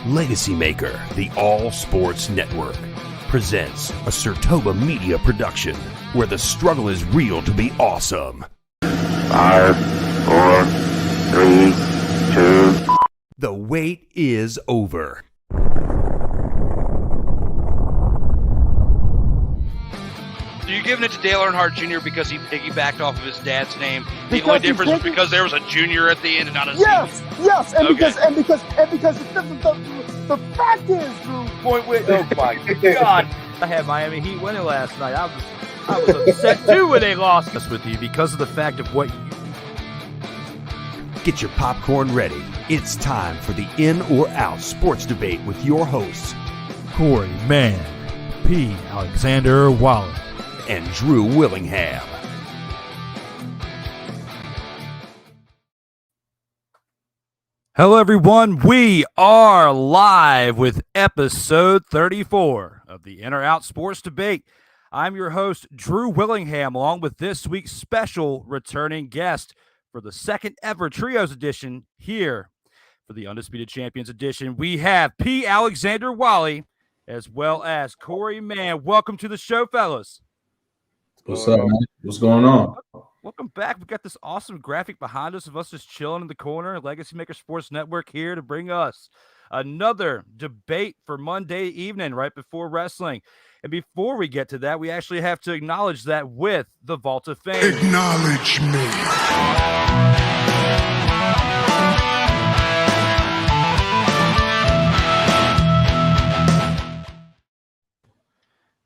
LegacyMaker, the All Sports Network, presents a SIRTOBA media production where the struggle is real to be awesome. 5, 4, 3, 2. The wait is over. So you're giving it to Dale Earnhardt Jr. because he piggybacked off of his dad's name. The only difference was because there was a junior at the end and not a yes, yes, and okay. because the fact is, Drew. Point with, oh my God! I had Miami Heat winning last night. I was upset too when they lost. Us with you because of the fact of what you. Get your popcorn ready. It's time for the In or Out sports debate with your hosts, Korrey, Mann, P. Alexander, Wally, and Drew Willingham. Hello, everyone. We are live with episode 34 of the In or Out Sports Debate. I'm your host, Drew Willingham, along with this week's special returning guest for the second ever Trios edition here for the Undisputed Champions edition. We have P. Alexander Wally as well as Korrey, Mann. Welcome to the show, fellas. What's up, man? What's going on? Welcome back. We've got this awesome graphic behind us of us just chilling in the corner. LegacyMaker Sports Network here to bring us another debate for Monday evening right before wrestling. And before we get to that, we actually have to acknowledge that with the Vault of Fame. Acknowledge me.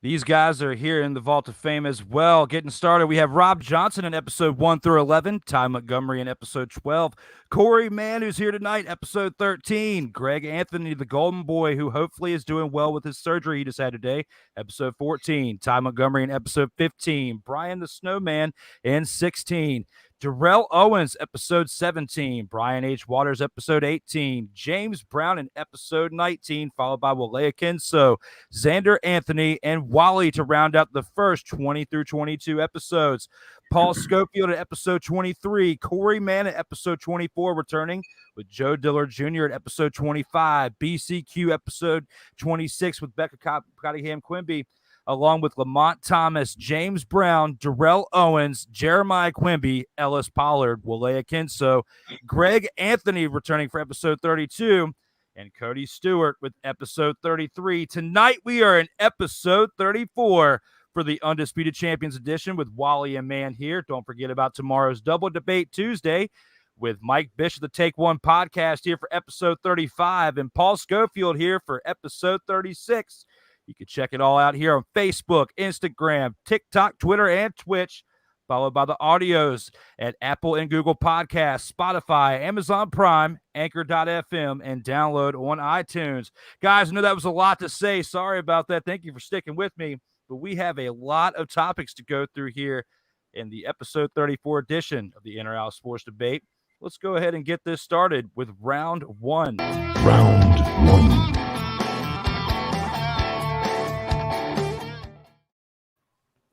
These guys are here in the Vault of Fame as well. Getting started, we have Rob Johnson in episode 1 through 11, Ty Montgomery in episode 12, Korrey, Mann, who's here tonight, episode 13, Greg Anthony, the Golden Boy, who hopefully is doing well with his surgery he just had today, episode 14, Ty Montgomery in episode 15, Brian the Snowman in 16, Darrell Owens, episode 17, Brian H. Waters, episode 18, James Brown in episode 19, followed by Wally Kinso, Xander Anthony, and Wally to round out the first 20 through 22 episodes. Paul Schofield at episode 23, Korrey, Mann at episode 24, returning with Joe Dillard Jr. at episode 25, BCQ episode 26 with Becca Cottingham Quimby, along with Lamont Thomas, James Brown, Darrell Owens, Jeremiah Quimby, Ellis Pollard, Wally Kinso, Greg Anthony returning for episode 32, and Cody Stewart with episode 33. Tonight we are in episode 34 for the Undisputed Champions edition with Wally and Mann here. Don't forget about tomorrow's Double Debate Tuesday with Mike Bishop, the Take One podcast here for episode 35, and Paul Schofield here for episode 36. You can check it all out here on Facebook, Instagram, TikTok, Twitter, and Twitch, followed by the audios at Apple and Google Podcasts, Spotify, Amazon Prime, Anchor.fm, and download on iTunes. Guys, I know that was a lot to say. Sorry about that. Thank you for sticking with me. But we have a lot of topics to go through here in the episode 34 edition of the In or Out Sports Debate. Let's go ahead and get this started with round one. Round one.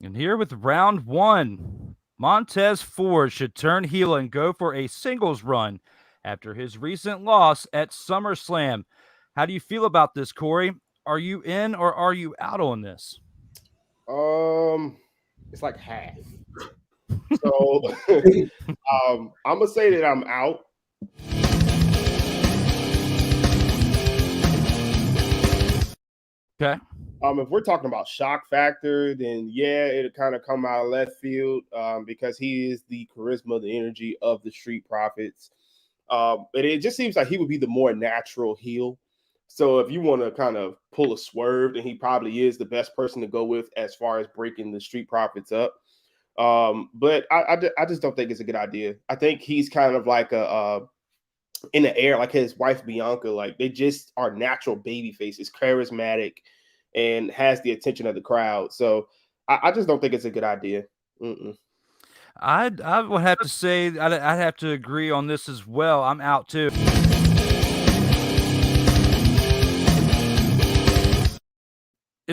And here with round one, Montez Ford should turn heel and go for a singles run after his recent loss at Summerslam. How do you feel about this, Korrey? Are you in or are you out on this? It's like half. So I'm gonna say that I'm out. Okay. If we're talking about shock factor, then yeah, it'll kind of come out of left field because he is the charisma, the energy of the Street Profits. But it just seems like he would be the more natural heel. So if you want to kind of pull a swerve, then he probably is the best person to go with as far as breaking the Street Profits up. But I just don't think it's a good idea. I think he's kind of like in the air, like his wife Bianca. Like they just are natural baby faces, charismatic, and has the attention of the crowd. So I just don't think it's a good idea. I would have to say I'd have to agree on this as well. I'm out too.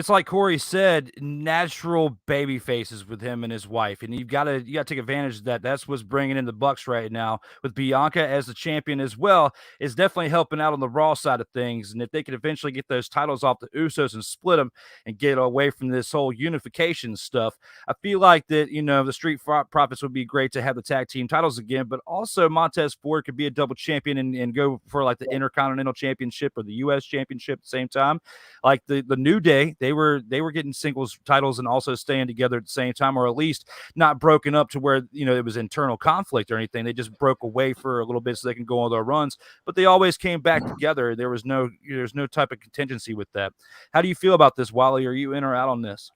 it's like Korrey said, natural baby faces with him and his wife, and you got to take advantage of that. That's what's bringing in the Bucks right now with Bianca as the champion as well. Is definitely helping out on the Raw side of things, and if they could eventually get those titles off the Usos and split them and get away from this whole unification stuff, I feel like that the Street Profits would be great to have the tag team titles again, but also Montez Ford could be a double champion and go for like the Intercontinental Championship or the U.S. Championship at the same time, like the New Day. They were getting singles titles and also staying together at the same time, or at least not broken up to where it was internal conflict or anything. They just broke away for a little bit so they can go on their runs, but they always came back together. There's no type of contingency with that. How do you feel about this, Wally? Are you in or out on this?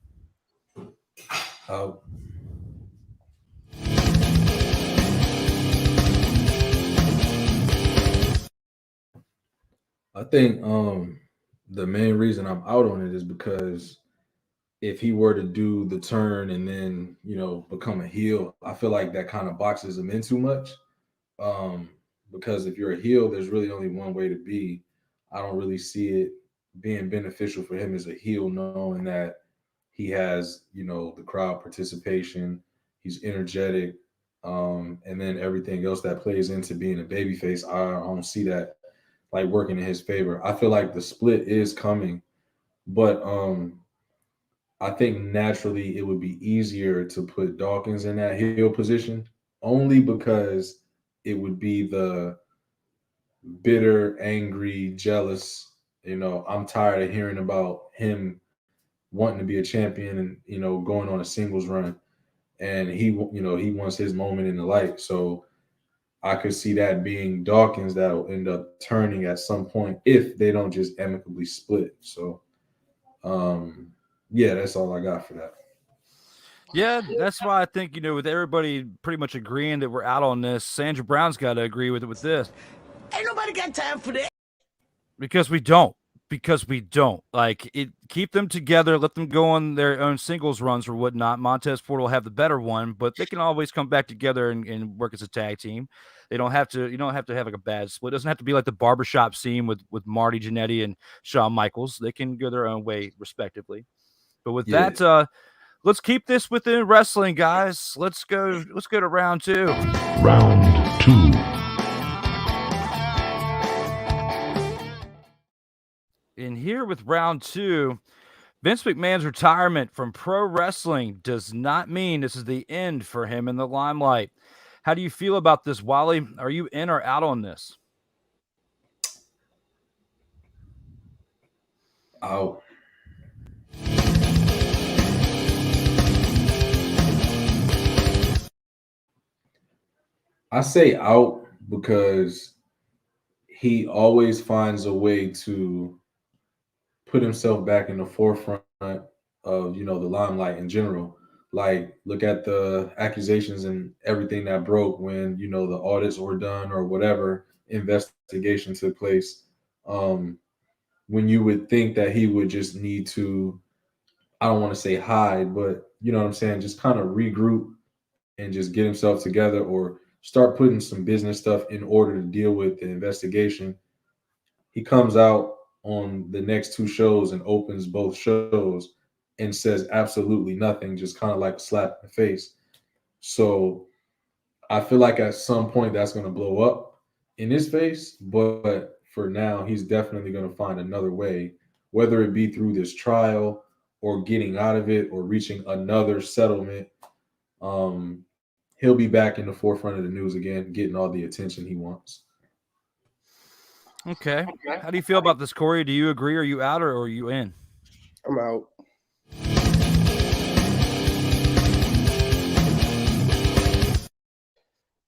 I think the main reason I'm out on it is because if he were to do the turn and then become a heel, I feel like that kind of boxes him in too much. Because if you're a heel, there's really only one way to be. I don't really see it being beneficial for him as a heel, knowing that he has the crowd participation, he's energetic, and then everything else that plays into being a babyface. I don't see that like working in his favor. I feel like the split is coming, but I think naturally it would be easier to put Dawkins in that heel position, only because it would be the bitter, angry, jealous. I'm tired of hearing about him wanting to be a champion and going on a singles run, and he wants his moment in the light. So I could see that being Dawkins that will end up turning at some point if they don't just amicably split. So yeah, that's all I got for that. Yeah, that's why I think, with everybody pretty much agreeing that we're out on this, Sandra Brown's got to agree with this. Ain't nobody got time for that. Because we don't. Like, keep them together, let them go on their own singles runs or whatnot. Montez Ford will have the better one, but they can always come back together and work as a tag team. They don't have to, you don't have to have like a bad split. It doesn't have to be like the barbershop scene with Marty Jannetty and Shawn Michaels. They can go their own way respectively. But with that, let's keep this within wrestling, guys. Let's go to round 2. Round 2. In here with round 2, Vince McMahon's retirement from pro wrestling does not mean this is the end for him in the limelight. How do you feel about this, Wally? Are you in or out on this? Out. I say out because he always finds a way to put himself back in the forefront of the limelight in general. Like, look at the accusations and everything that broke when the audits were done or whatever investigation took place. When you would think that he would just need to, I don't want to say hide, but you know what I'm saying, just kind of regroup and just get himself together or start putting some business stuff in order to deal with the investigation. He comes out on the next 2 shows and opens both shows and says absolutely nothing, just kind of like a slap in the face. So I feel like at some point that's going to blow up in his face, but for now, he's definitely going to find another way, whether it be through this trial or getting out of it or reaching another settlement. He'll be back in the forefront of the news again, getting all the attention he wants. Okay. How do you feel about this, Korrey? Do you agree? Are you out or are you in? I'm out.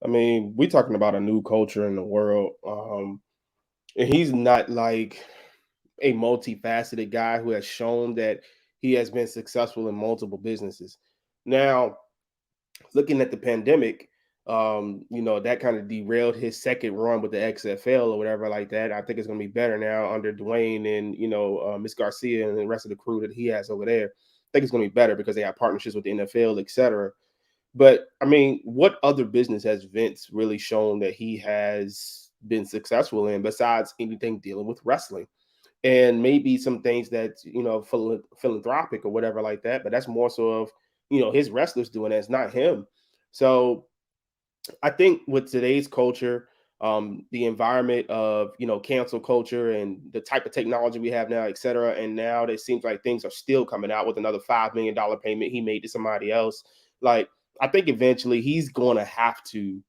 I mean, we're talking about a new culture in the world. And he's not like a multifaceted guy who has shown that he has been successful in multiple businesses. Now, looking at the pandemic, that kind of derailed his second run with the XFL or whatever like that. I think it's going to be better now under Dwayne and, Miss Garcia and the rest of the crew that he has over there. I think it's going to be better because they have partnerships with the NFL, et cetera. But, I mean, what other business has Vince really shown that he has been successful in besides anything dealing with wrestling? and maybe some things that, philanthropic or whatever like that. But that's more so of, his wrestlers doing that. It's not him. So I think with today's culture, the environment of, cancel culture and the type of technology we have now, et cetera. And now it seems like things are still coming out with another $5 million payment he made to somebody else. Like, I think eventually he's going to have to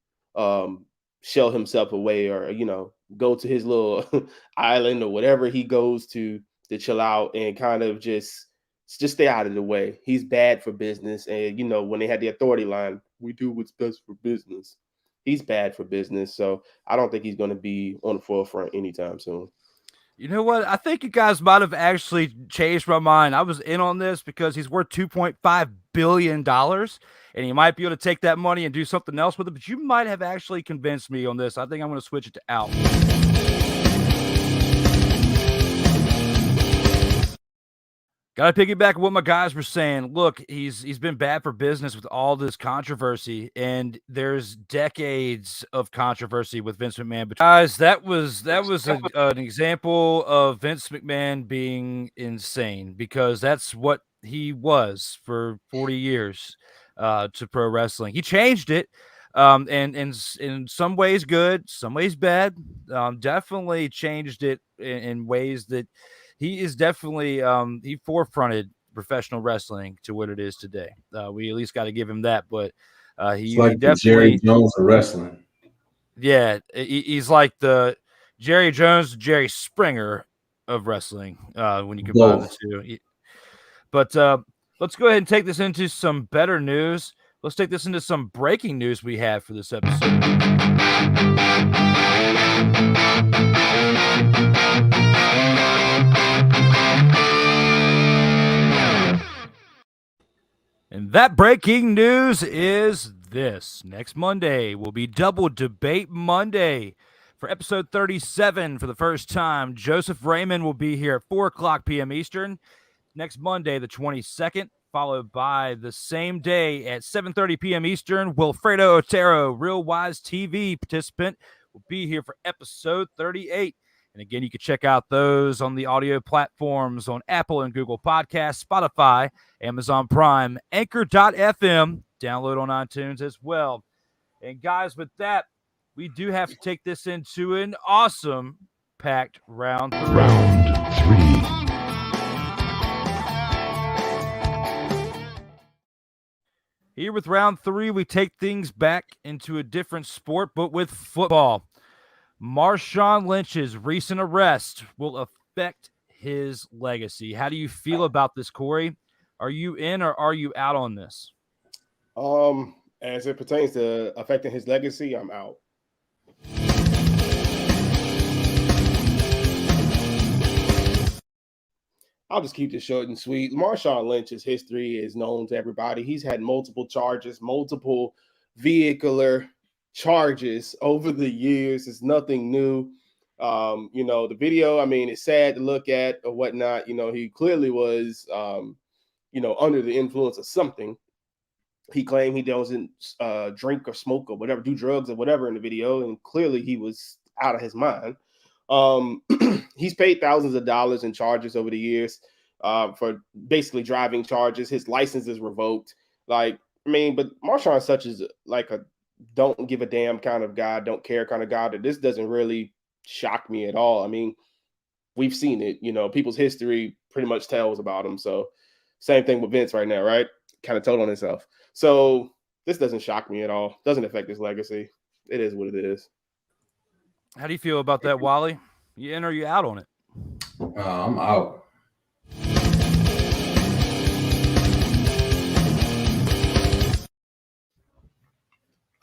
shell himself away, or, go to his little island or whatever he goes to chill out and kind of just stay out of the way. He's bad for business. And, when they had the authority line, we do what's best for business. He's bad for business. So I don't think he's going to be on the forefront anytime soon. You know what? I think you guys might have actually changed my mind. I was in on this because he's worth $2.5 billion, and he might be able to take that money and do something else with it. But you might have actually convinced me on this. I think I'm going to switch it to out. Got to piggyback on what my guys were saying. Look, he's been bad for business with all this controversy, and there's decades of controversy with Vince McMahon. But guys, that was an example of Vince McMahon being insane, because that's what he was for 40 years to pro wrestling. He changed it, and in some ways good, some ways bad. Definitely changed it in ways that. He is definitely he forefronted professional wrestling to what it is today. We at least got to give him that. But he like definitely Jerry Jones of wrestling. Yeah, he's like the Jerry Jones, Jerry Springer of wrestling when you combine the two. But let's go ahead and take this into some better news. Let's take this into some breaking news we have for this episode. And that breaking news is this. Next Monday will be Double Debate Monday. For episode 37, for the first time, Joseph Raymond will be here at 4 o'clock p.m. Eastern. Next Monday, the 22nd, followed by the same day at 7:30 p.m. Eastern, Wilfredo Otero, Real Wise TV participant, will be here for episode 38. And again, you can check out those on the audio platforms on Apple and Google Podcasts, Spotify, Amazon Prime, Anchor.fm, download on iTunes as well. And guys, with that, we do have to take this into an awesome packed round 3. Here with round 3, we take things back into a different sport, but with football. Marshawn Lynch's recent arrest will affect his legacy. How do you feel about this, Korrey? Are you in or are you out on this? As it pertains to affecting his legacy, I'm out. I'll just keep this short and sweet. Marshawn Lynch's history is known to everybody. He's had multiple charges, multiple vehicular charges over the years. It's nothing new. The video, I mean, it's sad to look at or whatnot. He clearly was, under the influence of something. He claimed he doesn't drink or smoke or whatever, do drugs or whatever in the video. And clearly he was out of his mind. He's paid thousands of dollars in charges over the years for basically driving charges. His license is revoked. But Marshawn such is like a don't give a damn kind of guy, don't care kind of guy, that this doesn't really shock me at all. I mean, we've seen it, people's history pretty much tells about him. So same thing with Vince right now, right? Kind of told on himself. So this doesn't shock me at all. Doesn't affect his legacy. It is what it is. How do you feel about that, Wally? You in or you out on it? I'm out.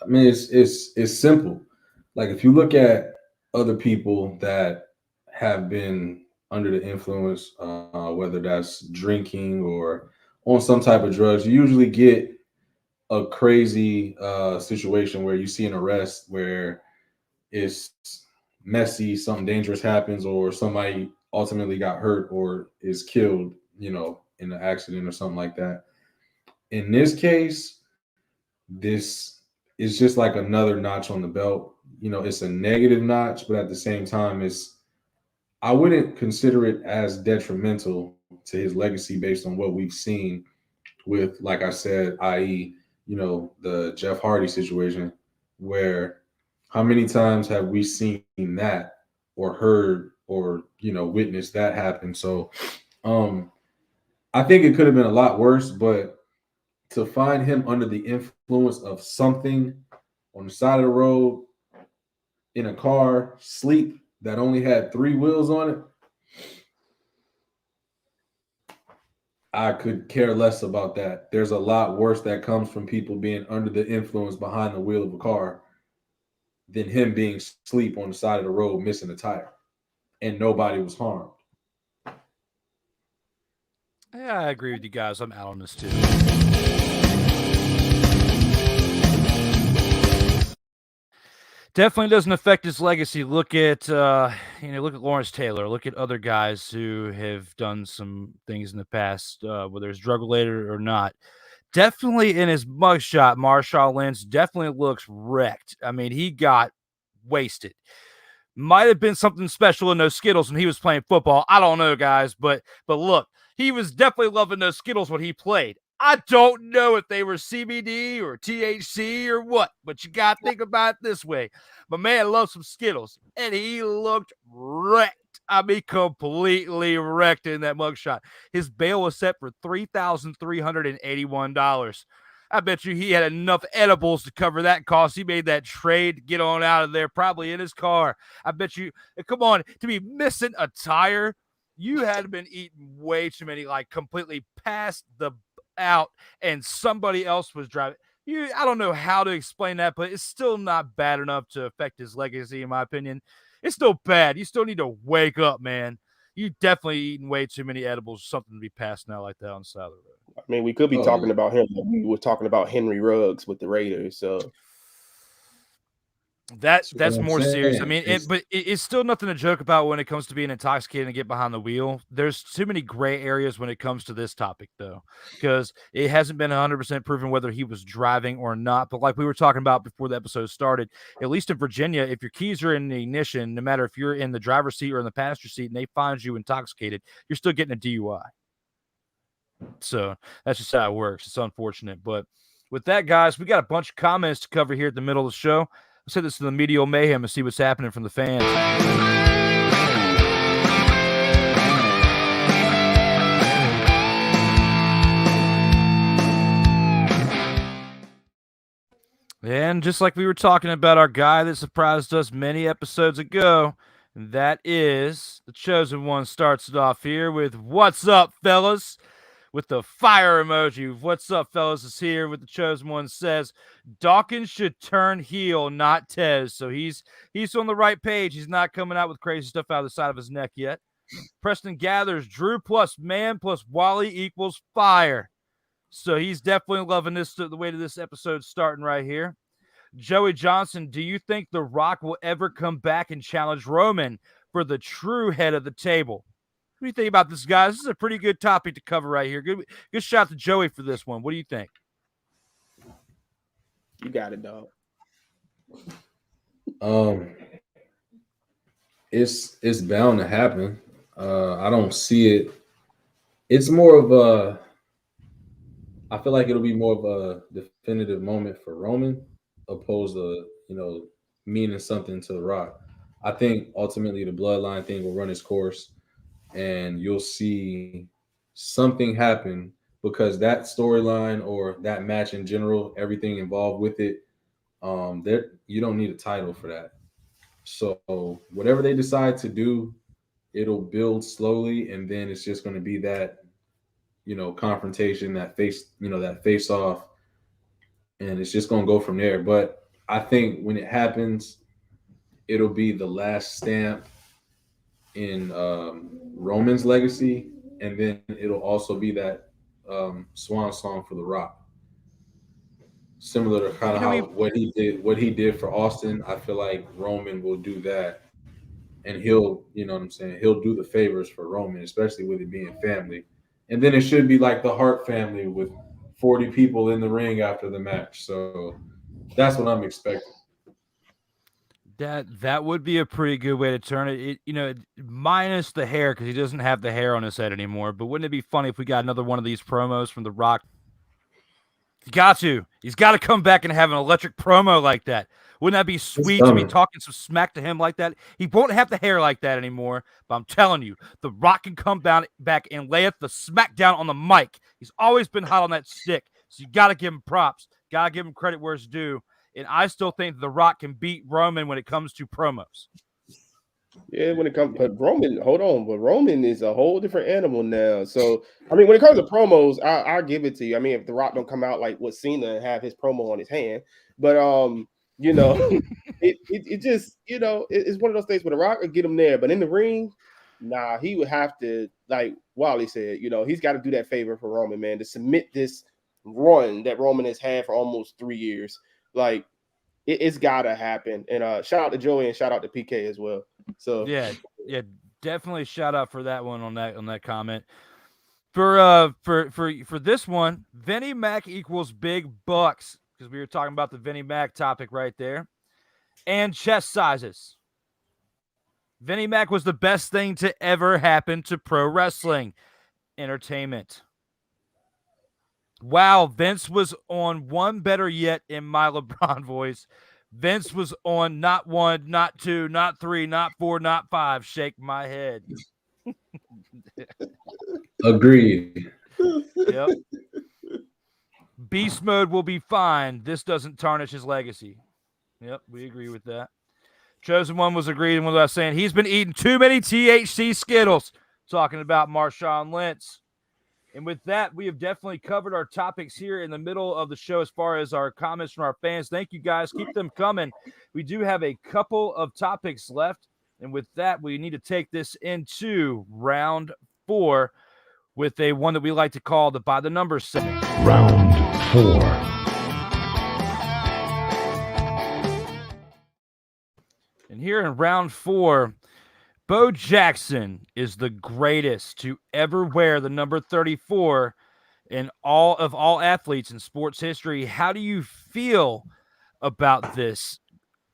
I mean, it's simple. Like, if you look at other people that have been under the influence, whether that's drinking or on some type of drugs, you usually get a crazy situation where you see an arrest where it's messy, something dangerous happens, or somebody ultimately got hurt or is killed, in an accident or something like that. In this case, this is just like another notch on the belt. It's a negative notch, but at the same time, I wouldn't consider it as detrimental to his legacy based on what we've seen with, like I said, i.e., the Jeff Hardy situation, where how many times have we seen that or heard or witnessed that happen? So I think it could have been a lot worse, but to find him under the influence of something on the side of the road in a car, sleep, that only had 3 wheels on it, I could care less about that. There's a lot worse that comes from people being under the influence behind the wheel of a car than him being asleep on the side of the road missing a tire and nobody was harmed. Yeah, I agree with you guys. I'm out on this too. Definitely doesn't affect his legacy. Look at look at Lawrence Taylor. Look at other guys who have done some things in the past, whether it's drug related or not. Definitely in his mugshot, Marshawn Lynch definitely looks wrecked. I mean, he got wasted. Might have been something special in those Skittles when he was playing football. I don't know, guys, but look, he was definitely loving those Skittles when he played. I don't know if they were CBD or THC or what, but you got to think about it this way. My man loves some Skittles, and he looked wrecked. I mean, completely wrecked in that mugshot. His bail was set for $3,381. I bet you he had enough edibles to cover that cost. He made that trade to get on out of there, probably in his car. I bet you, come on, to be missing a tire, you had been eating way too many, like completely passed the out, and somebody else was driving. I don't know how to explain that, but it's still not bad enough to affect his legacy, in my opinion. It's still bad. You still need to wake up, man. You definitely eating way too many edibles, something to be passing out like that on the side of the road. I mean, we could be talking about him. We were talking about Henry Ruggs with the Raiders, so that's more serious. I mean, but it's still nothing to joke about when it comes to being intoxicated and get behind the wheel. There's too many gray areas when it comes to this topic, though, because it hasn't been 100% proven whether he was driving or not. But like we were talking about before the episode started, at least in Virginia, if your keys are in the ignition, no matter if you're in the driver's seat or in the passenger seat, and they find you intoxicated, you're still getting a DUI. So that's just how it works. It's unfortunate. But with that, guys, we got a bunch of comments to cover here at the middle of the show. Let's hit this to the Medial Mayhem and see what's happening from the fans. And just like we were talking about our guy that surprised us many episodes ago, and that is the Chosen One, starts it off here with "What's up, fellas?" with the fire emoji. "What's up, fellas?" is here with the Chosen One, says Dawkins should turn heel, not Tez. So he's on the right page. He's not coming out with crazy stuff out of the side of his neck yet. Preston Gathers, Drew plus Mann plus Wally equals fire. So he's definitely loving the way to this episode's starting right here. Joey Johnson, do you think The Rock will ever come back and challenge Roman for the true head of the table? What do you think about this, guys? This is a pretty good topic to cover right here. Good shout to Joey for this one. What do you think? You got it, dog. It's bound to happen. I don't see it. It's more of a. I feel like it'll be more of a definitive moment for Roman, opposed to meaning something to The Rock. I think ultimately the bloodline thing will run its course, and you'll see something happen because that storyline or that match in general, everything involved with it, you don't need a title for that. So whatever they decide to do, it'll build slowly, and then it's just going to be that, confrontation, that face off, and it's just going to go from there. But I think when it happens, it'll be the last stamp in Roman's legacy, and then it'll also be that swan song for The Rock. Similar to kind of how what he did for Austin. I feel like Roman will do that, and he'll do the favors for Roman, especially with it being family. And then it should be like the Hart family with 40 people in the ring after the match. So that's what I'm expecting. That would be a pretty good way to turn it. Minus the hair, because he doesn't have the hair on his head anymore. But wouldn't it be funny if we got another one of these promos from The Rock? He's got to come back and have an electric promo like that. Wouldn't that be sweet to be talking some smack to him like that? He won't have the hair like that anymore. But I'm telling you, The Rock can come back and lay the smack down on the mic. He's always been hot on that stick. So you got to give him props. Got to give him credit where it's due. And I still think The Rock can beat Roman when it comes to promos. Yeah, when it comes, but Roman, hold on, but Roman is a whole different animal now. So, I mean, when it comes to promos, I'll give it to you. I mean, if The Rock don't come out like what Cena and have his promo on his hand, but it just, it's one of those things where The Rock will get him there, but in the ring, nah, he would have to, like Wally said, he's got to do that favor for Roman, man, to submit this run that Roman has had for almost 3 years. Like, it's gotta happen. And shout out to Joey and shout out to PK as well. So yeah, definitely shout out for that one on that comment. For this one, Vinnie Mac equals big bucks, because we were talking about the Vinnie Mac topic right there, and chest sizes. Vinnie Mac was the best thing to ever happen to pro wrestling entertainment. Wow, Vince was on one, better yet, in my LeBron voice. Vince was on not 1, not 2, not 3, not 4, not 5. Shake my head. Agreed. Yep. Beast mode will be fine. This doesn't tarnish his legacy. Yep, we agree with that. Chosen One was agreeing with us saying he's been eating too many THC Skittles. Talking about Marshawn Lynch. And with that, we have definitely covered our topics here in the middle of the show as far as our comments from our fans. Thank you, guys. Keep them coming. We do have a couple of topics left. And with that, we need to take this into round 4 with a one that we like to call the By the Numbers segment. Round 4. And here in round 4, Bo Jackson is the greatest to ever wear the number 34 in all athletes in sports history. How do you feel about this,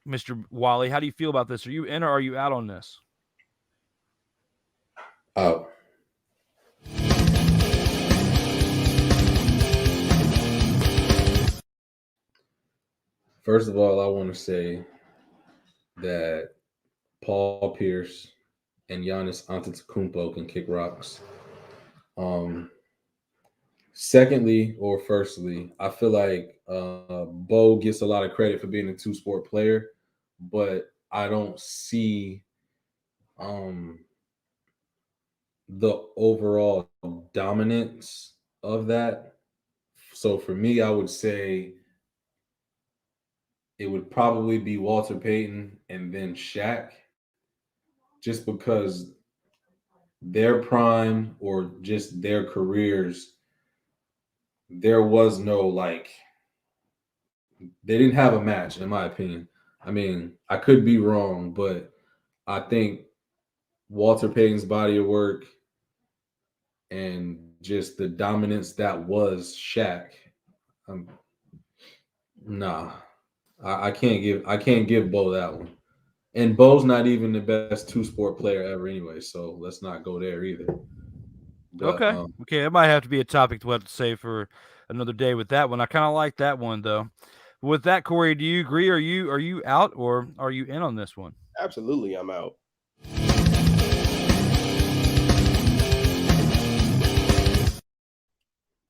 Mr. Wally? How do you feel about this? Are you in or are you out on this? Out. First of all, I want to say that Paul Pierce and Giannis Antetokounmpo can kick rocks. Secondly, or firstly, I feel like Bo gets a lot of credit for being a two-sport player, but I don't see the overall dominance of that. So for me, I would say it would probably be Walter Payton and then Shaq, just because their prime or just their careers, there was no they didn't have a match, in my opinion. I mean, I could be wrong, but I think Walter Payton's body of work and just the dominance that was Shaq, I can't give Bo that one. And Bo's not even the best two-sport player ever anyway, so let's not go there either. But, okay, it might have to be a topic to have to say for another day with that one. I kind of like that one though. With that, Korrey, do you agree? Are you out or are you in on this one? Absolutely, I'm out.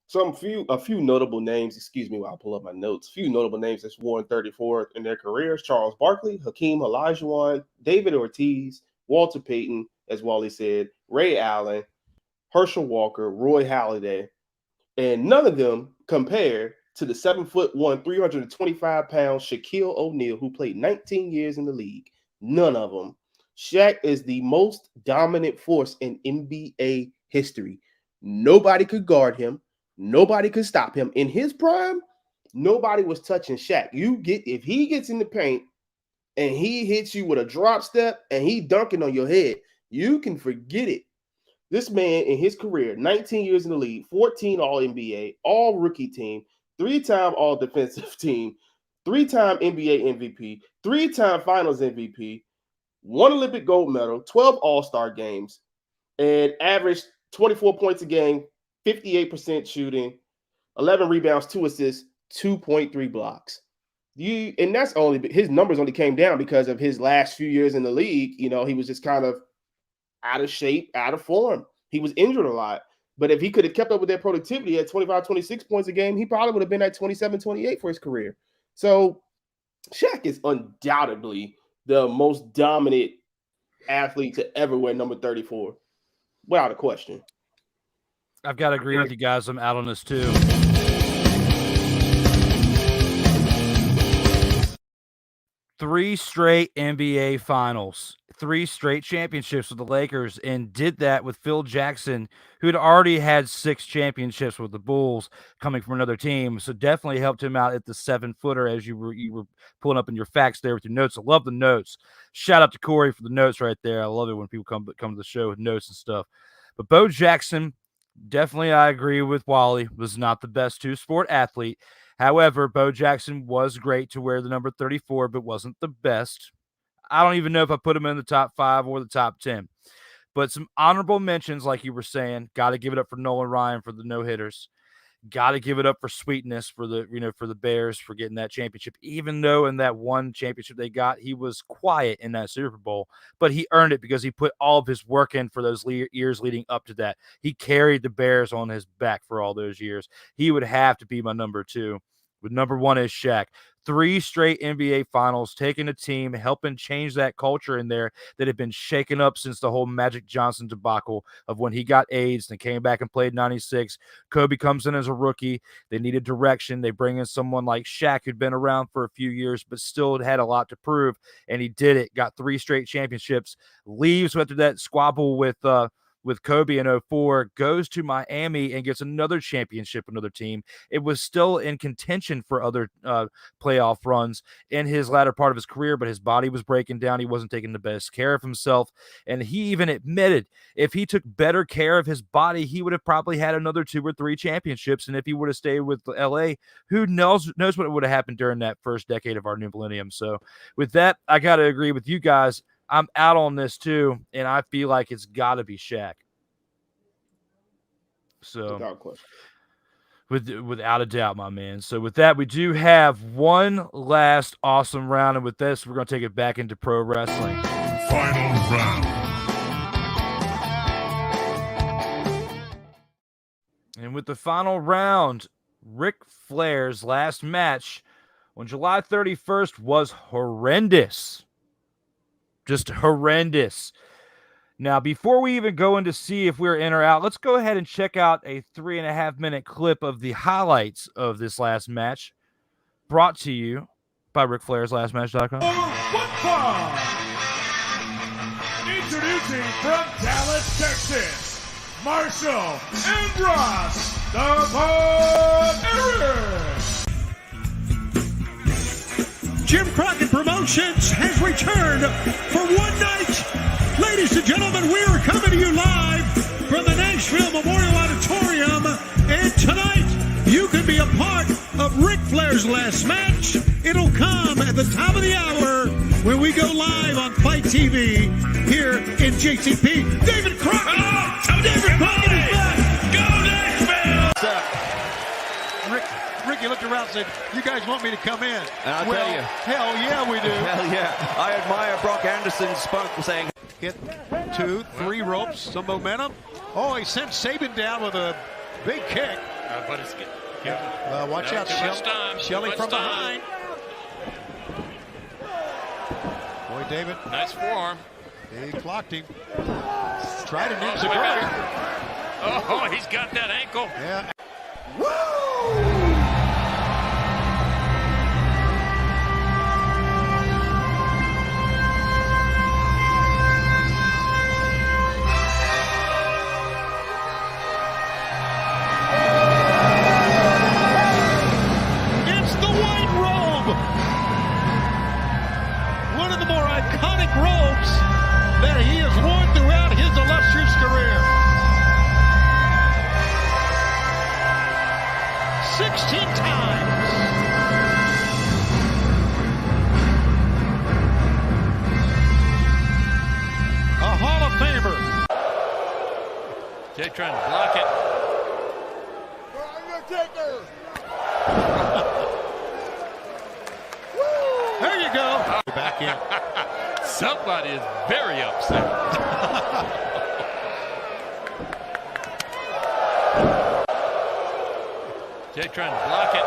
So a few notable names, excuse me while I pull up my notes, a few notable names that's worn 34 in their careers: Charles Barkley, Hakeem Olajuwon, David Ortiz, Walter Payton, as Wally said, Ray Allen, Herschel Walker, Roy Halladay, and none of them compare to the 7'1", 325-pound Shaquille O'Neal, who played 19 years in the league. None of them. Shaq is the most dominant force in NBA history. Nobody could guard him. Nobody could stop him. In his prime, nobody was touching Shaq. If he gets in the paint and he hits you with a drop step and he dunking on your head, you can forget it. This man in his career, 19 years in the league, 14 All-NBA, All-Rookie team, 3-time All-Defensive team, 3-time NBA MVP, 3-time Finals MVP, 1 Olympic gold medal, 12 All-Star games, and averaged 24 points a game, 58% shooting, 11 rebounds, 2 assists, 2.3 blocks. And that's only his numbers only came down because of his last few years in the league. You know, he was just kind of out of shape, out of form. He was injured a lot. But if he could have kept up with that productivity at 25, 26 points a game, he probably would have been at 27, 28 for his career. So Shaq is undoubtedly the most dominant athlete to ever wear number 34, without a question. I've got to agree with you guys. I'm out on this too. Three straight NBA finals, 3 straight championships with the Lakers, and did that with Phil Jackson, who had already had 6 championships with the Bulls coming from another team. So definitely helped him out at the 7-footer as you were pulling up in your facts there with your notes. I love the notes. Shout out to Korrey for the notes right there. I love it when people come to the show with notes and stuff. But Bo Jackson, definitely I agree with Wally, was not the best two-sport athlete. However, Bo Jackson was great to wear the number 34, but wasn't the best. I don't even know if I put him in the top 5 or the top 10. But some honorable mentions, like you were saying, got to give it up for Nolan Ryan for the no-hitters. Got to give it up for Sweetness for the Bears for getting that championship. Even though in that one championship they got, he was quiet in that Super Bowl, but he earned it because he put all of his work in for those years leading up to that. He carried the Bears on his back for all those years. He would have to be my number 2. With number 1 is Shaq. 3 straight NBA finals, taking a team, helping change that culture in there that had been shaken up since the whole Magic Johnson debacle of when he got AIDS and came back and played 96. Kobe comes in as a rookie. They needed direction. They bring in someone like Shaq who'd been around for a few years but still had a lot to prove, and he did it. Got 3 straight championships. Leaves after that squabble with Kobe in 2004, goes to Miami and gets another championship, another team. It was still in contention for other playoff runs in his latter part of his career, but his body was breaking down. He wasn't taking the best care of himself. And he even admitted if he took better care of his body, he would have probably had another 2 or 3 championships. And if he would have stayed with LA, who knows what would have happened during that first decade of our new millennium. So with that, I got to agree with you guys. I'm out on this too, and I feel like it's got to be Shaq. So, without a doubt, my man. So with that, we do have one last awesome round, and with this, we're going to take it back into pro wrestling. Final round. And with the final round, Ric Flair's last match on July 31st was horrendous. Just horrendous. Now, before we even go in to see if we're in or out, let's go ahead and check out a 3.5-minute clip of the highlights of this last match, brought to you by ricflairslastmatch.com. Introducing from Dallas, Texas, Marshall and Ross, the Pioneers. Jim Crockett Promotions has returned for one night. Ladies and gentlemen, we are coming to you live from the Nashville Memorial Auditorium. And tonight, you can be a part of Ric Flair's last match. It'll come at the top of the hour when we go live on Fight TV here in JCP. David Crockett! Oh, David Crockett is back! Go Nashville! Ricky looked around and said, "You guys want me to come in?" And I'll tell you. Hell yeah, we do. Hell yeah. I admire Brock Anderson's spunk saying, Hit 2, 3 ropes, some momentum. Oh, he sent Saban down with a big kick. But it's good. Watch out, Shelley from behind. Boy, David. Nice forearm. He clocked him. Tried an enziguri. Oh, he's got that ankle. Yeah. Woo! It's the white robe. One of the more iconic robes that he has worn throughout his illustrious career. Jake trying to block it. There you go. Back in. Somebody is very upset. Jake trying to block it.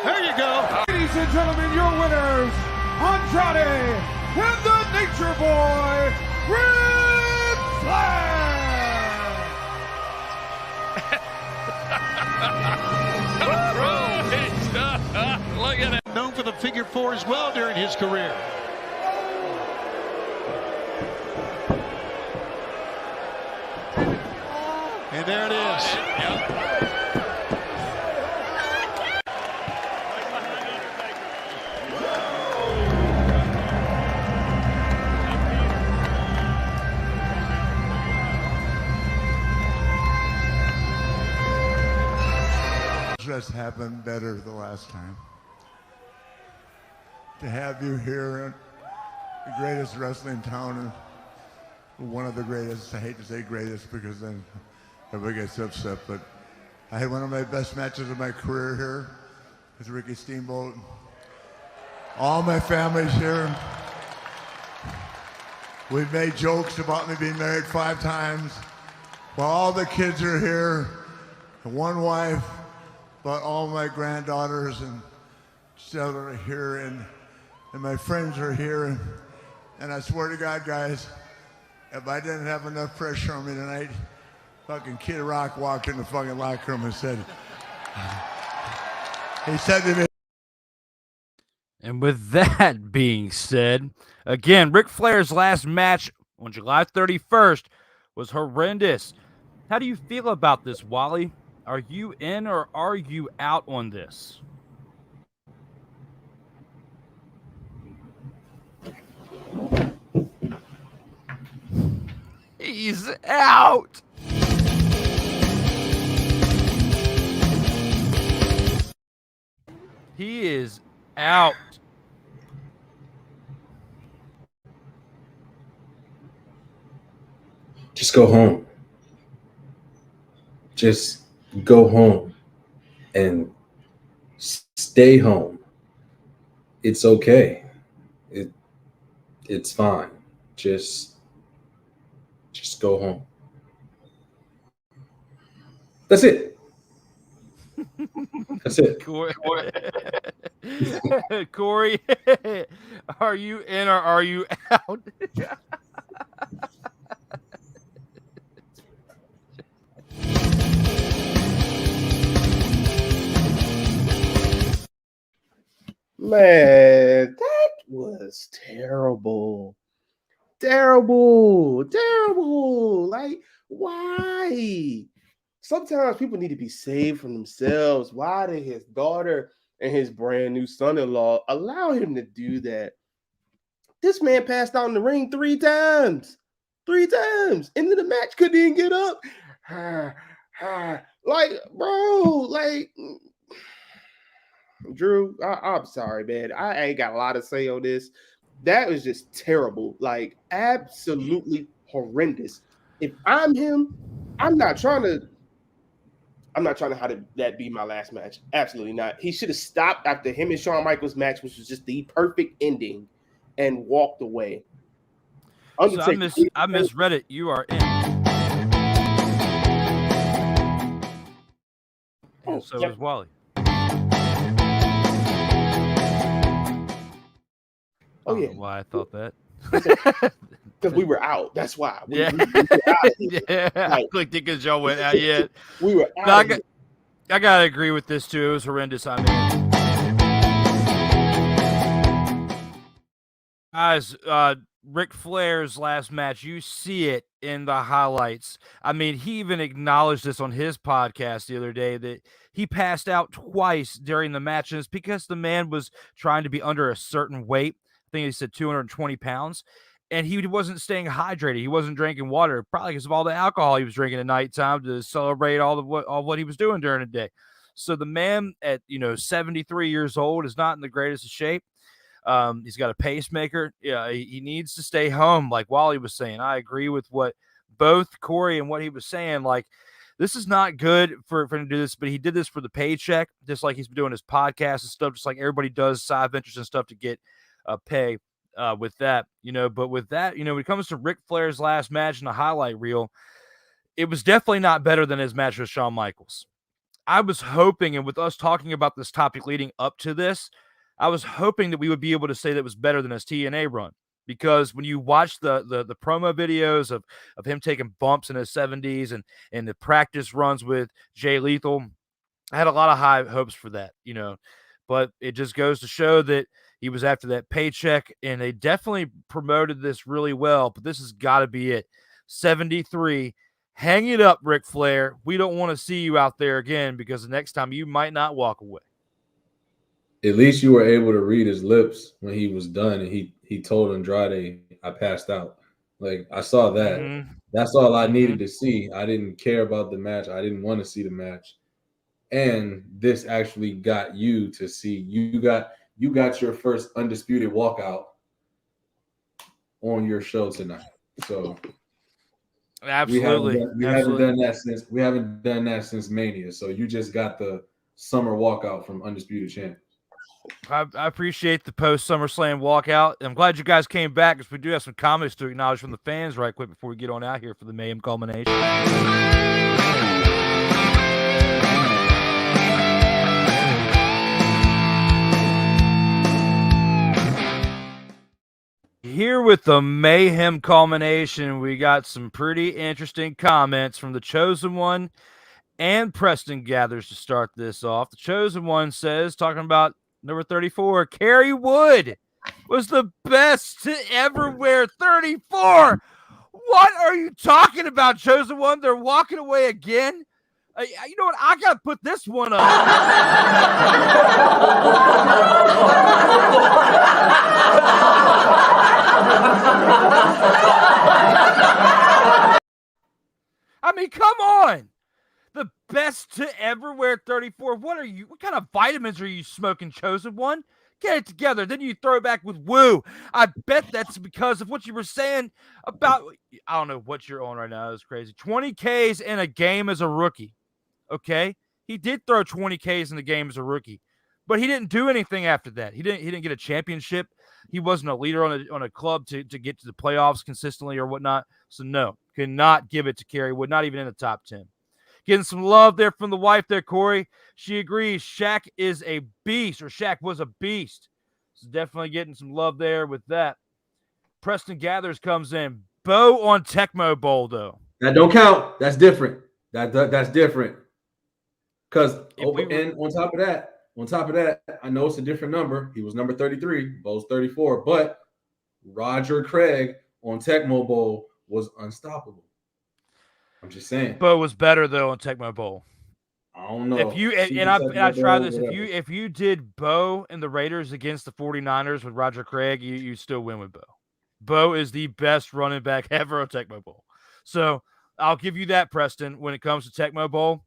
There you go. Ladies and gentlemen, your winners, Andrade and the Nature Boy, Ric Flair! Look at it. Known for the figure four as well during his career. And there it is. Just happened better the last time. To have you here in the greatest wrestling town, and one of the greatest, I hate to say greatest because then everybody gets upset, but I had one of my best matches of my career here with Ricky Steamboat. All my family's here. We've made jokes about me being married 5 times. Well, all the kids are here, and one wife, but all my granddaughters and children are here, and my friends are here, and I swear to God, guys, if I didn't have enough pressure on me tonight, fucking Kid Rock walked in the fucking locker room and said, he said to me. And with that being said, again, Ric Flair's last match on July 31st was horrendous. How do you feel about this, Wally? Are you in or are you out on this? He's out. He is out. Just go home. Just go home and stay home. It's okay. It's fine. Just go home. That's it. That's it. Korrey, are you in or are you out? Man, that was terrible. Terrible. Like, why? Sometimes people need to be saved from themselves. Why did his daughter and his brand new son-in-law allow him to do that? This man passed out in the ring 3 times. 3 times. Into the match, couldn't even get up. Like, bro, like... Drew, I'm sorry, man. I ain't got a lot to say on this. That was just terrible. Like, absolutely horrendous. If I'm him, I'm not trying to have that be my last match. Absolutely not. He should have stopped after him and Shawn Michaels match, which was just the perfect ending, and walked away. So I misread it. You are in. And so is Wally. Oh, yeah. Why I thought that. Because we were out. That's why. We were out yeah. Like, I clicked it because y'all went out yet. We were out. I got to agree with this, too. It was horrendous. I mean, guys, Ric Flair's last match, you see it in the highlights. I mean, he even acknowledged this on his podcast the other day that he passed out twice during the match. And it's because the man was trying to be under a certain weight. I think he said 220 pounds, and he wasn't staying hydrated. He wasn't drinking water, probably because of all the alcohol he was drinking at nighttime to celebrate all what he was doing during the day. So the man at 73 years old is not in the greatest of shape. He's got a pacemaker. Yeah, he needs to stay home, like Wally was saying. I agree with what both Korrey and what he was saying. Like, this is not good for him to do this, but he did this for the paycheck, just like he's been doing his podcast and stuff, just like everybody does side ventures and stuff to get pay with that, But with that, when it comes to Ric Flair's last match in the highlight reel, it was definitely not better than his match with Shawn Michaels. I was hoping, and with us talking about this topic leading up to this, I was hoping that we would be able to say that it was better than his TNA run. Because when you watch the promo videos of him taking bumps in his 70s and the practice runs with Jay Lethal, I had a lot of high hopes for that, But it just goes to show that he was after that paycheck, and they definitely promoted this really well. But this has got to be it. 73. Hang it up, Ric Flair. We don't want to see you out there again, because the next time you might not walk away. At least you were able to read his lips when he was done, and he told Andrade, I passed out. Like, I saw that. Mm-hmm. That's all I needed to see. I didn't care about the match. I didn't want to see the match. And this actually got you to see. You got your first Undisputed walkout on your show tonight. So absolutely, we haven't done that since Mania. So you just got the summer walkout from Undisputed Champions. I appreciate the post Summerslam walkout. I'm glad you guys came back, because we do have some comments to acknowledge from the fans right quick before we get on out here for the Mayhem culmination. Here with the Mayhem culmination, we got some pretty interesting comments from the Chosen One and Preston Gathers to start this off. The Chosen One says, talking about number 34, Kerry Wood was the best to ever wear 34. What are you talking about, Chosen One? They're walking away again. You know what? I got to put this one up. I mean, come on. The best to ever wear 34. What kind of vitamins are you smoking, Chosen One? Get it together. Then you throw it back with woo. I bet that's because of what you were saying about, I don't know what you're on right now. It's crazy. 20 Ks in a game as a rookie. Okay. He did throw 20 Ks in the game as a rookie, but he didn't do anything after that. He didn't get a championship. He wasn't a leader on a club to get to the playoffs consistently or whatnot. So no, cannot give it to Kerry Wood, not even in the top 10. Getting some love there from the wife there, Korrey. She agrees Shaq is a beast, or Shaq was a beast. So definitely getting some love there with that. Preston Gathers comes in. Bo on Tecmo Bowl, though. That don't count. That's different. That's different. Because and on top of that, I know it's a different number. He was number 33. Bo's 34. But Roger Craig on Tecmo Bowl was unstoppable. I'm just saying. Bo was better though on Tecmo Bowl. I don't know. If you I try this. If you did Bo and the Raiders against the 49ers with Roger Craig, you still win with Bo. Bo is the best running back ever on Tecmo Bowl. So I'll give you that, Preston. When it comes to Tecmo Bowl,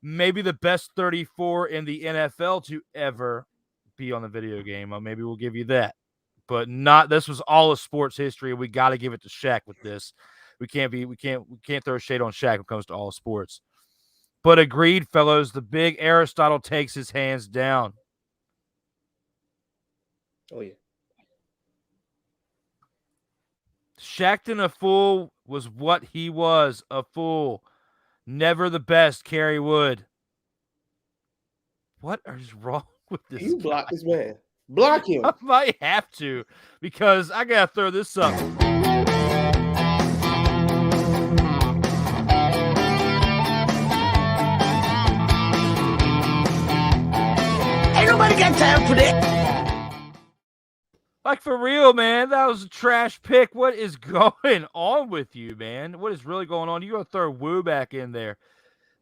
maybe the best 34 in the NFL to ever be on the video game. Maybe we'll give you that, but not. This was all of sports history. We got to give it to Shaq with this. We can't throw shade on Shaq when it comes to all sports. But agreed, fellows, the big Aristotle takes his hands down. Oh, yeah. Shaqton a fool was what he was, a fool. Never the best, Kerry Wood. What is wrong with this? You block this man. Block him. I might have to, because I got to throw this up. Ain't nobody got time for that. Like, for real, man, that was a trash pick. What is going on with you, man? What is really going on? You got to throw Woo back in there.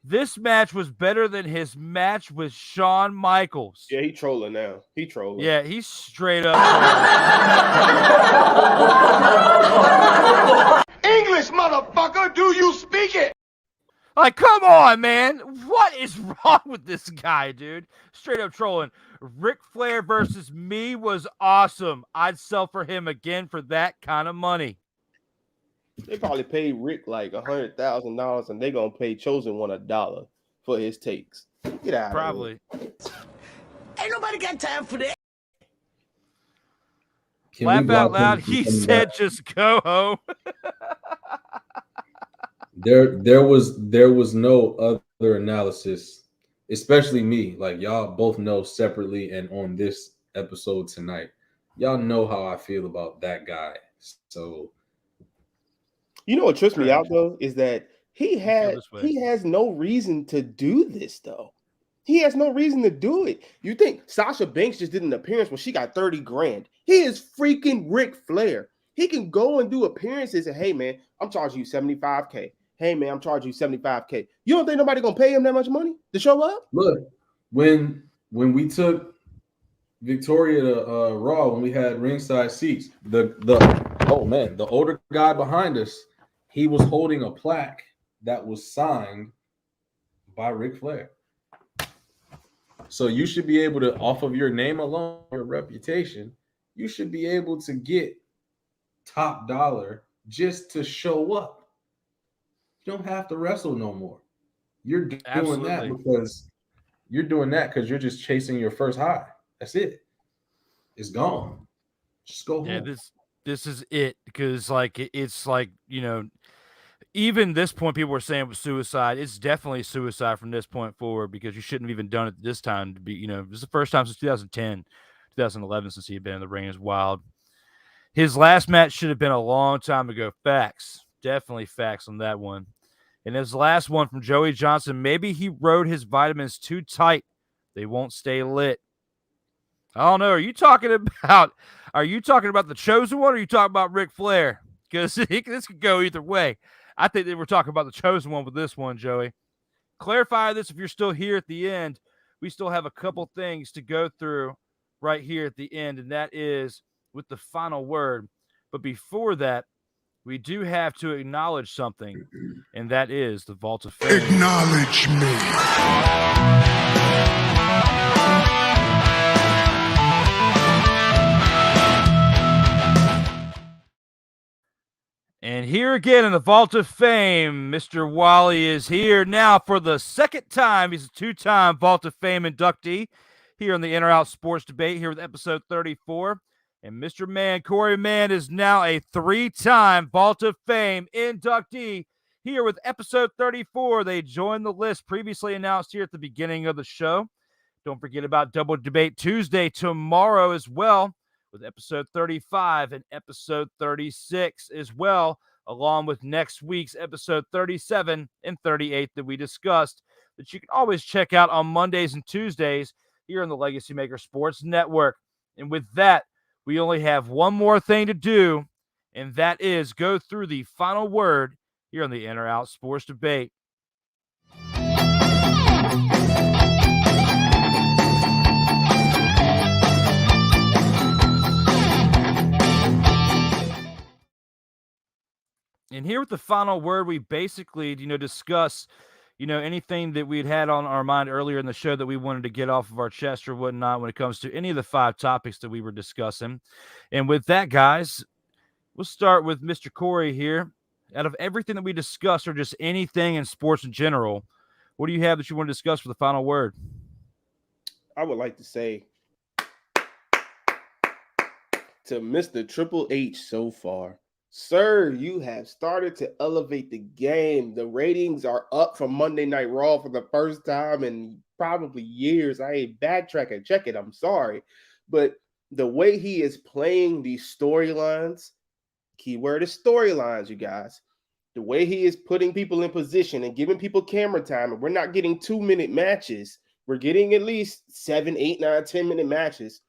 This match was better than his match with Shawn Michaels. Yeah, he trolling now. He trolling. Yeah, he's straight up. English, motherfucker, do you speak it? Like, come on, man. What is wrong with this guy, dude? Straight up trolling. Ric Flair versus me was awesome. I'd sell for him again for that kind of money. They probably paid Rick like $100,000, and they're gonna pay Chosen One $1 for his takes. Get out Probably. of here. Ain't nobody got time for that. Laugh out loud. He said, "Just go home." There was no other analysis, especially me. Like, y'all both know separately and on this episode tonight, y'all know how I feel about that guy. So, you know what trips me out though is that he has no reason to do this though. He has no reason to do it. You think Sasha Banks just did an appearance when she got 30 grand? He is freaking Ric Flair. He can go and do appearances and, hey man, I'm charging you $75K. Hey man, I'm charging you $75K. You don't think nobody gonna pay him that much money to show up? Look, when we took Victoria to Raw, when we had ringside seats, the older guy behind us, he was holding a plaque that was signed by Ric Flair. So you should be able to, off of your name alone, your reputation, you should be able to get top dollar just to show up. You don't have to wrestle no more. You're doing that because you're just chasing your first high. That's it. It's gone. Just go home. Yeah, this is it, because like it's like, you know, even this point people were saying it was suicide. It's definitely suicide from this point forward, because you shouldn't have even done it this time. To be, you know, this is the first time since 2010, 2011 since he had been in the ring. Is wild. His last match should have been a long time ago. Facts. Definitely facts on that one. And his last one from Joey Johnson, maybe he rode his vitamins too tight. They won't stay lit. I don't know. Are you talking about the Chosen One, or are you talking about Ric Flair? Because this could go either way. I think they were talking about the Chosen One with this one, Joey. Clarify this if you're still here at the end. We still have a couple things to go through right here at the end, and that is with the final word. But before that, we do have to acknowledge something, and that is the Vault of Fame. Acknowledge me. And here again in the Vault of Fame, Mr. Wally is here now for the second time. He's a two-time Vault of Fame inductee here on the In or Out Sports Debate here with episode 34. And Mr. Mann, Korrey Mann, is now a three-time Vault of Fame inductee here with episode 34. They joined the list previously announced here at the beginning of the show. Don't forget about Double Debate Tuesday tomorrow as well, with episode 35 and episode 36 as well, along with next week's episode 37 and 38 that we discussed, that you can always check out on Mondays and Tuesdays here on the LegacyMaker Sports Network. And with that, we only have one more thing to do, and that is go through the final word here on the In or Out Sports Debate. And here with the final word, we basically, discuss, anything that we'd had on our mind earlier in the show that we wanted to get off of our chest or whatnot when it comes to any of the 5 topics that we were discussing. And with that, guys, we'll start with Mr. Korrey here. Out of everything that we discussed, or just anything in sports in general, what do you have that you want to discuss for the final word? I would like to say to Mr. Triple H so far, sir, you have started to elevate the game. The ratings are up from Monday Night Raw for the first time in probably years. I ain't backtracking. Check it. I'm sorry. But the way he is playing these storylines, keyword is storylines, you guys. The way he is putting people in position and giving people camera time, and we're not getting 2-minute matches. We're getting at least 7, 8, 9, 10-minute matches.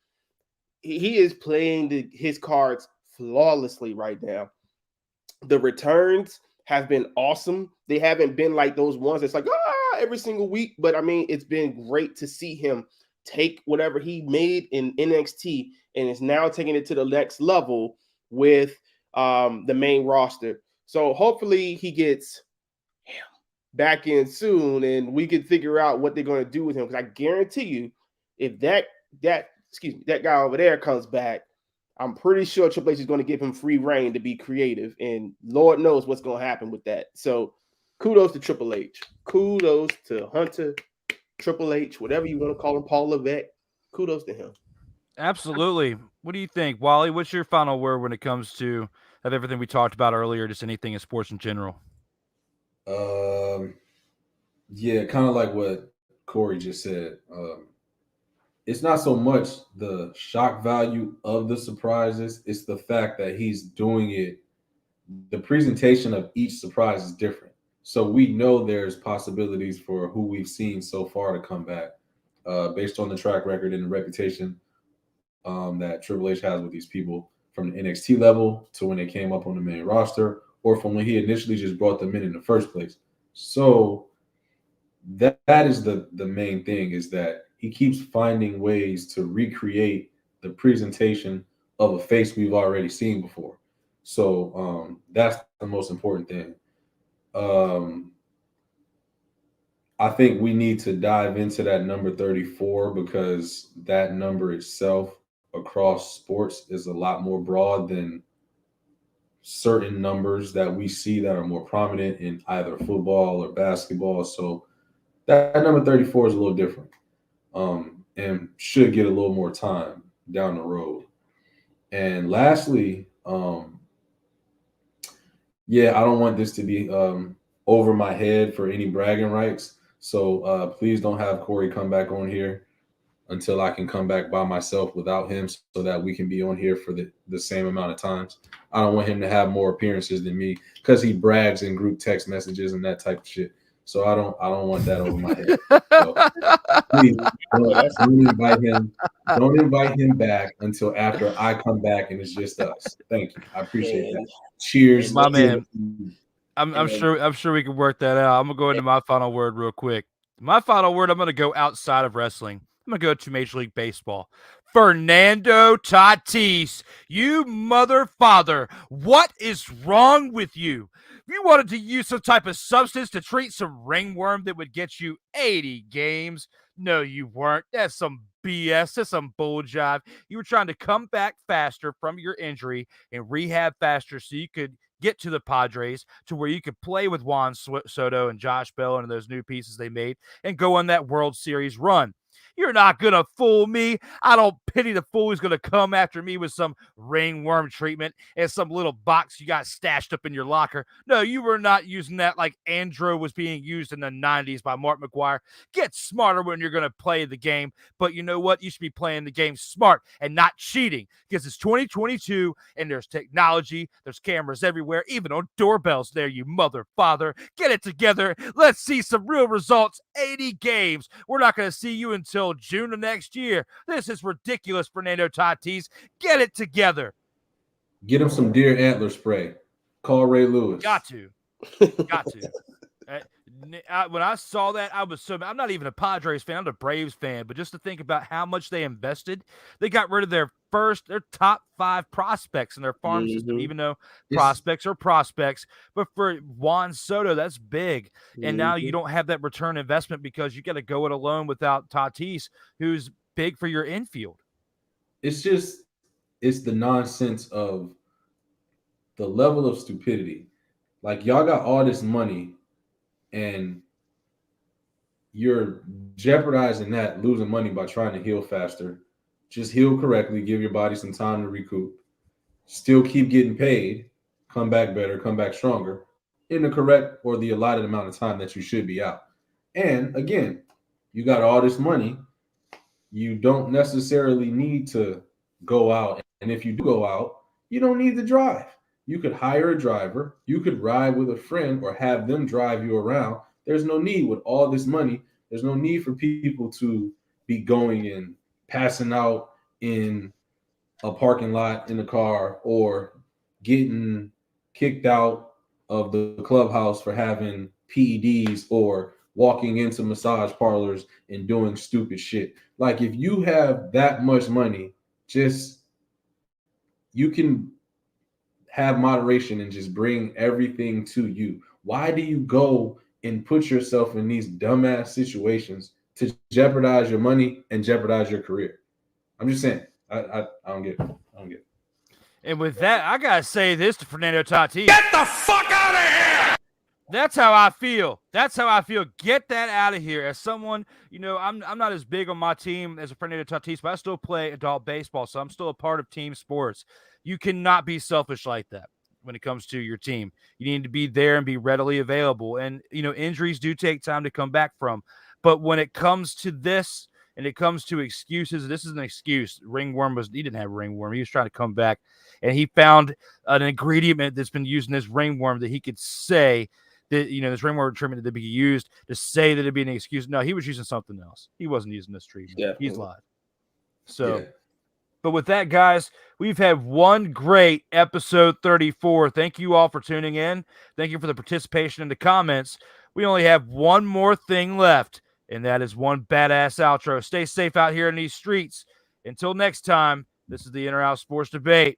He is playing his cards flawlessly right now. The returns have been awesome. They haven't been like those ones that's like, every single week. But, I mean, it's been great to see him take whatever he made in NXT and is now taking it to the next level with the main roster. So hopefully he gets back in soon, and we can figure out what they're going to do with him. Because I guarantee you, if that guy over there comes back, I'm pretty sure Triple H is going to give him free reign to be creative, and Lord knows what's going to happen with that. So kudos to Triple H. Kudos to Hunter, Triple H, whatever you want to call him, Paul Levesque. Kudos to him. Absolutely. What do you think, Wally? What's your final word when it comes to everything we talked about earlier, just anything in sports in general? Yeah, kind of like what Korrey just said. It's not so much the shock value of the surprises, it's the fact that he's doing it. The presentation of each surprise is different. So we know there's possibilities for who we've seen so far to come back based on the track record and the reputation that Triple H has with these people from the NXT level to when they came up on the main roster, or from when he initially just brought them in the first place. So that is the main thing, is that he keeps finding ways to recreate the presentation of a face we've already seen before. So that's the most important thing. I think we need to dive into that number 34, because that number itself across sports is a lot more broad than certain numbers that we see that are more prominent in either football or basketball. So that number 34 is a little different and should get a little more time down the road. And lastly, I don't want this to be over my head for any bragging rights. So please don't have Korrey come back on here until I can come back by myself without him, so that we can be on here for the same amount of times. I don't want him to have more appearances than me, because he brags in group text messages and that type of shit. So I don't want that over my head. So please don't invite him back until after I come back and it's just us. Thank you. I appreciate that. Cheers, my man. I'm sure we can work that out. I'm gonna go into my final word real quick. My final word, I'm gonna go outside of wrestling. I'm gonna go to Major League Baseball. Fernando Tatis, you mother father, what is wrong with you? If you wanted to use some type of substance to treat some ringworm that would get you 80 games, no, you weren't. That's some BS. That's some bull jive. You were trying to come back faster from your injury and rehab faster so you could get to the Padres, to where you could play with Juan Soto and Josh Bell and those new pieces they made and go on that World Series run. You're not going to fool me. I don't pity the fool who's going to come after me with some ringworm treatment and some little box you got stashed up in your locker. No, you were not using that like Andro was being used in the 90s by Mark McGuire. Get smarter when you're going to play the game. But you know what? You should be playing the game smart and not cheating, because it's 2022 and there's technology. There's cameras everywhere, even on doorbells there, you mother father. Get it together. Let's see some real results. 80 games. We're not going to see you until June of next year. This is ridiculous, Fernando Tatis. Get it together. Get him some deer antler spray. Call Ray Lewis. Got to. When I saw that, I was I'm not even a Padres fan. I'm a Braves fan. But just to think about how much they invested, they got rid of their top 5 prospects in their farm system, even though prospects are prospects. But for Juan Soto, that's big. And now you don't have that return investment, because you got to go it alone without Tatis, who's big for your infield. It's the nonsense of the level of stupidity. Like, y'all got all this money and you're jeopardizing that, losing money by trying to heal faster. Just heal correctly, give your body some time to recoup, still keep getting paid, come back better, come back stronger in the correct or the allotted amount of time that you should be out. And again, you got all this money. You don't necessarily need to go out. And if you do go out, you don't need to drive. You could hire a driver. You could ride with a friend or have them drive you around. There's no need, with all this money, there's no need for people to be going and passing out in a parking lot in a car, or getting kicked out of the clubhouse for having PEDs, or walking into massage parlors and doing stupid shit. Like, if you have that much money, you can have moderation and just bring everything to you. Why do you go and put yourself in these dumbass situations to jeopardize your money and jeopardize your career. I'm just saying. I don't get it. I don't get it. And with that, I gotta say this to Fernando Tatis. Get the fuck out of here! That's how I feel. That's how I feel. Get that out of here. As someone, I'm not as big on my team as a Fernando Tatis, but I still play adult baseball, so I'm still a part of team sports. You cannot be selfish like that when it comes to your team. You need to be there and be readily available. And, injuries do take time to come back from. But when it comes to this, and it comes to excuses, this is an excuse. He didn't have ringworm. He was trying to come back, and he found an ingredient that's been used in this ringworm that he could say that, this ringworm treatment that be used to say that it'd be an excuse. No, he was using something else. He wasn't using this treatment. Yeah. He's lied. So, yeah. But with that, guys, we've had one great episode 34. Thank you all for tuning in. Thank you for the participation in the comments. We only have one more thing left, and that is one badass outro. Stay safe out here in these streets. Until next time, this is the In or Out Sports Debate.